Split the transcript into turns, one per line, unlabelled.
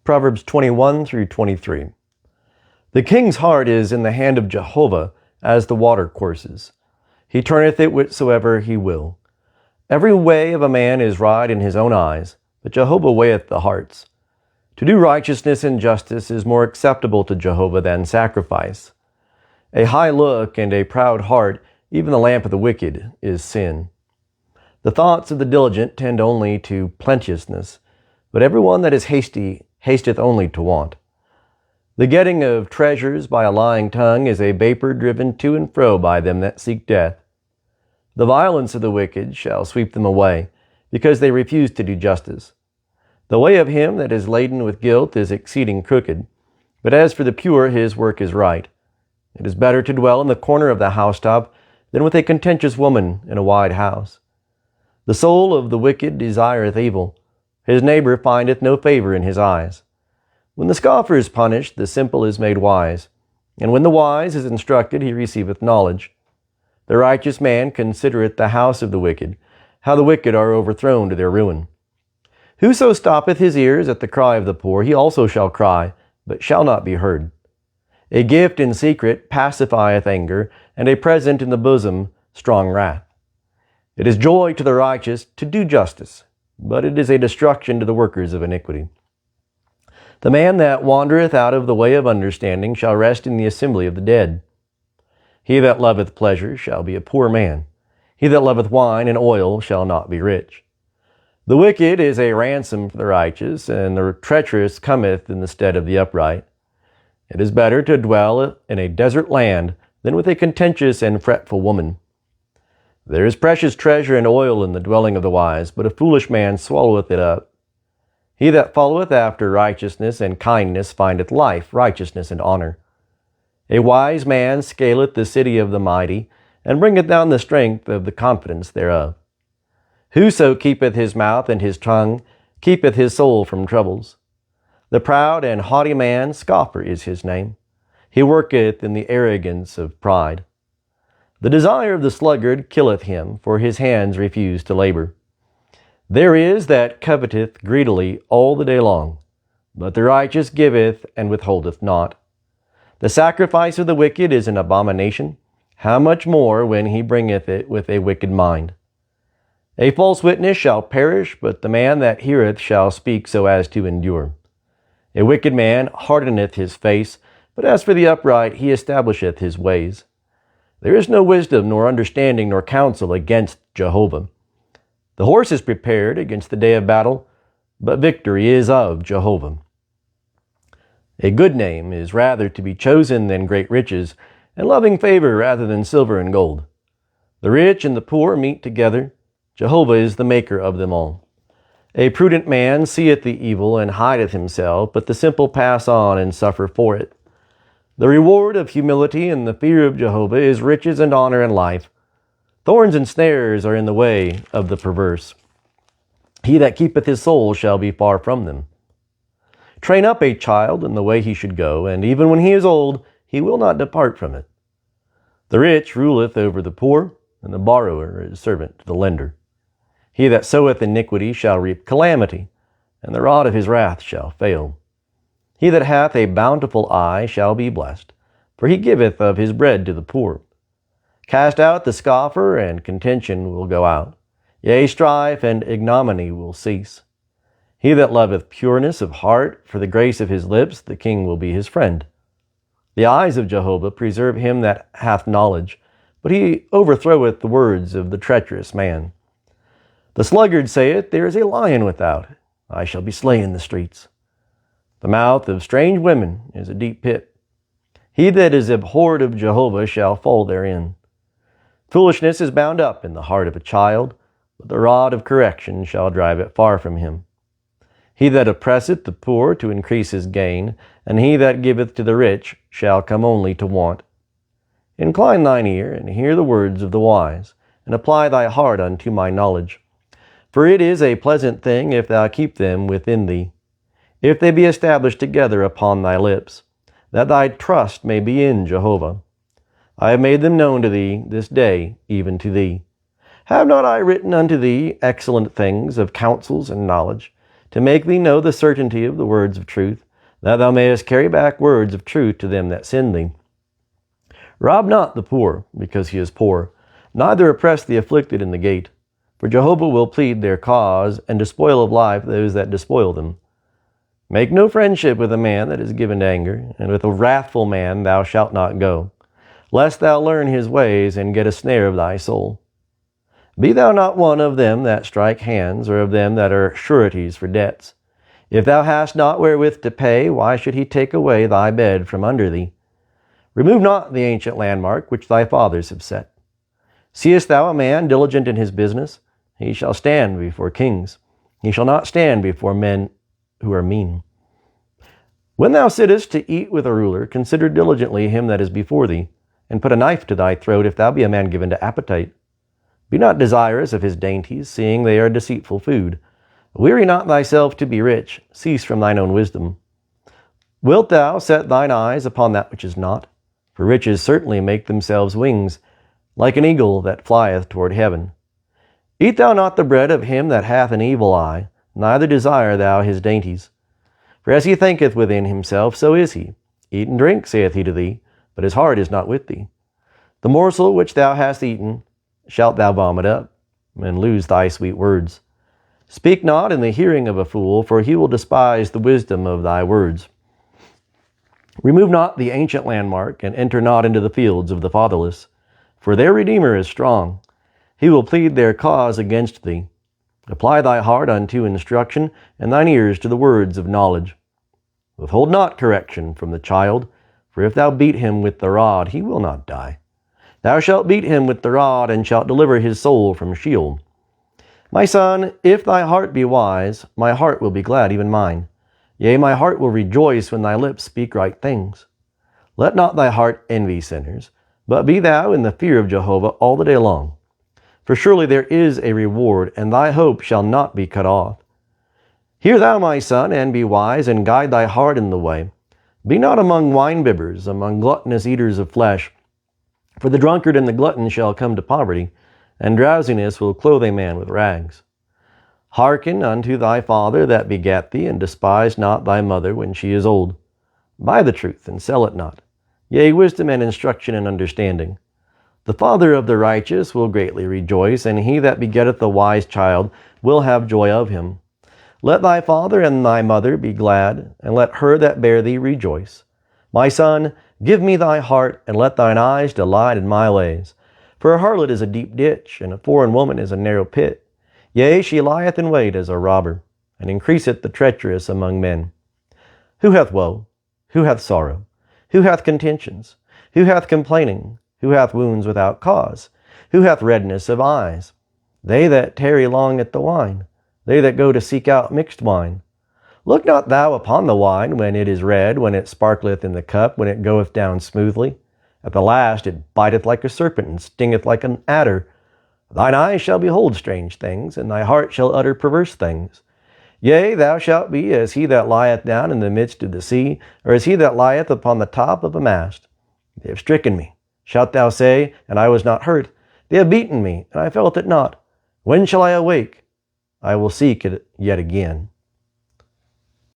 Proverbs 21 through 23. The king's heart is in the hand of Jehovah as the water courses. He turneth it whithersoever he will. Every way of a man is right in his own eyes, but Jehovah weigheth the hearts. To do righteousness and justice is more acceptable to Jehovah than sacrifice. A high look and a proud heart, even the lamp of the wicked, is sin. The thoughts of the diligent tend only to plenteousness, but every one that is hasty hasteth only to want. The getting of treasures by a lying tongue is a vapor driven to and fro by them that seek death. The violence of the wicked shall sweep them away, because they refuse to do justice. The way of him that is laden with guilt is exceeding crooked, but as for the pure, his work is right. It is better to dwell in the corner of the housetop than with a contentious woman in a wide house. The soul of the wicked desireth evil. His neighbor findeth no favor in his eyes. When the scoffer is punished, the simple is made wise, and when the wise is instructed, he receiveth knowledge. The righteous man considereth the house of the wicked, how the wicked are overthrown to their ruin. Whoso stoppeth his ears at the cry of the poor, he also shall cry, but shall not be heard. A gift in secret pacifieth anger, and a present in the bosom strong wrath. It is joy to the righteous to do justice, but it is a destruction to the workers of iniquity. The man that wandereth out of the way of understanding shall rest in the assembly of the dead. He that loveth pleasure shall be a poor man. He that loveth wine and oil shall not be rich. The wicked is a ransom for the righteous, and the treacherous cometh in the stead of the upright. It is better to dwell in a desert land than with a contentious and fretful woman. There is precious treasure and oil in the dwelling of the wise, but a foolish man swalloweth it up. He that followeth after righteousness and kindness findeth life, righteousness, and honor. A wise man scaleth the city of the mighty, and bringeth down the strength of the confidence thereof. Whoso keepeth his mouth and his tongue keepeth his soul from troubles. The proud and haughty man, scoffer is his name. He worketh in the arrogance of pride. The desire of the sluggard killeth him, for his hands refuse to labor. There is that coveteth greedily all the day long, but the righteous giveth and withholdeth not. The sacrifice of the wicked is an abomination. How much more when he bringeth it with a wicked mind? A false witness shall perish, but the man that heareth shall speak so as to endure. A wicked man hardeneth his face, but as for the upright, he establisheth his ways. There is no wisdom, nor understanding, nor counsel against Jehovah. The horse is prepared against the day of battle, but victory is of Jehovah. A good name is rather to be chosen than great riches, and loving favor rather than silver and gold. The rich and the poor meet together. Jehovah is the maker of them all. A prudent man seeth the evil and hideth himself, but the simple pass on and suffer for it. The reward of humility and the fear of Jehovah is riches and honor and life. Thorns and snares are in the way of the perverse. He that keepeth his soul shall be far from them. Train up a child in the way he should go, and even when he is old, he will not depart from it. The rich ruleth over the poor, and the borrower is servant to the lender. He that soweth iniquity shall reap calamity, and the rod of his wrath shall fail. He that hath a bountiful eye shall be blessed, for he giveth of his bread to the poor. Cast out the scoffer, and contention will go out. Yea, strife and ignominy will cease. He that loveth pureness of heart, for the grace of his lips, the king will be his friend. The eyes of Jehovah preserve him that hath knowledge, but he overthroweth the words of the treacherous man. The sluggard saith, There is a lion without. I shall be slain in the streets. The mouth of strange women is a deep pit. He that is abhorred of Jehovah shall fall therein. Foolishness is bound up in the heart of a child, but the rod of correction shall drive it far from him. He that oppresseth the poor to increase his gain, and he that giveth to the rich shall come only to want. Incline thine ear, and hear the words of the wise, and apply thy heart unto my knowledge. For it is a pleasant thing if thou keep them within thee, if they be established together upon thy lips, that thy trust may be in Jehovah. I have made them known to thee this day, even to thee. Have not I written unto thee excellent things of counsels and knowledge, to make thee know the certainty of the words of truth, that thou mayest carry back words of truth to them that send thee. Rob not the poor, because he is poor, neither oppress the afflicted in the gate. For Jehovah will plead their cause, and despoil of life those that despoil them. Make no friendship with a man that is given to anger, and with a wrathful man thou shalt not go, lest thou learn his ways, and get a snare of thy soul. Be thou not one of them that strike hands, or of them that are sureties for debts. If thou hast not wherewith to pay, why should he take away thy bed from under thee? Remove not the ancient landmark which thy fathers have set. Seest thou a man diligent in his business? He shall stand before kings. He shall not stand before men who are mean. When thou sittest to eat with a ruler, consider diligently him that is before thee, and put a knife to thy throat if thou be a man given to appetite. Be not desirous of his dainties, seeing they are deceitful food. Weary not thyself to be rich, cease from thine own wisdom. Wilt thou set thine eyes upon that which is not? For riches certainly make themselves wings, like an eagle that flieth toward heaven. Eat thou not the bread of him that hath an evil eye, neither desire thou his dainties. For as he thinketh within himself, so is he. Eat and drink, saith he to thee, but his heart is not with thee. The morsel which thou hast eaten shalt thou vomit up, and lose thy sweet words. Speak not in the hearing of a fool, for he will despise the wisdom of thy words. Remove not the ancient landmark, and enter not into the fields of the fatherless, for their Redeemer is strong. He will plead their cause against thee. Apply thy heart unto instruction, and thine ears to the words of knowledge. Withhold not correction from the child, for if thou beat him with the rod, he will not die. Thou shalt beat him with the rod, and shalt deliver his soul from Sheol. My son, if thy heart be wise, my heart will be glad, even mine. Yea, my heart will rejoice when thy lips speak right things. Let not thy heart envy sinners, but be thou in the fear of Jehovah all the day long. For surely there is a reward, and thy hope shall not be cut off. Hear thou, my son, and be wise, and guide thy heart in the way. Be not among winebibbers, among gluttonous eaters of flesh. For the drunkard and the glutton shall come to poverty, and drowsiness will clothe a man with rags. Hearken unto thy father that begat thee, and despise not thy mother when she is old. Buy the truth, and sell it not. Yea, wisdom and instruction and understanding. The father of the righteous will greatly rejoice, and he that begetteth a wise child will have joy of him. Let thy father and thy mother be glad, and let her that bare thee rejoice. My son, give me thy heart, and let thine eyes delight in my ways. For a harlot is a deep ditch, and a foreign woman is a narrow pit. Yea, she lieth in wait as a robber, and increaseth the treacherous among men. Who hath woe? Who hath sorrow? Who hath contentions? Who hath complaining? Who hath wounds without cause? Who hath redness of eyes? They that tarry long at the wine, they that go to seek out mixed wine. Look not thou upon the wine when it is red, when it sparkleth in the cup, when it goeth down smoothly. At the last it biteth like a serpent, and stingeth like an adder. Thine eyes shall behold strange things, and thy heart shall utter perverse things. Yea, thou shalt be as he that lieth down in the midst of the sea, or as he that lieth upon the top of a mast. They have stricken me, shalt thou say, and I was not hurt. They have beaten me, and I felt it not. When shall I awake? I will seek it yet again.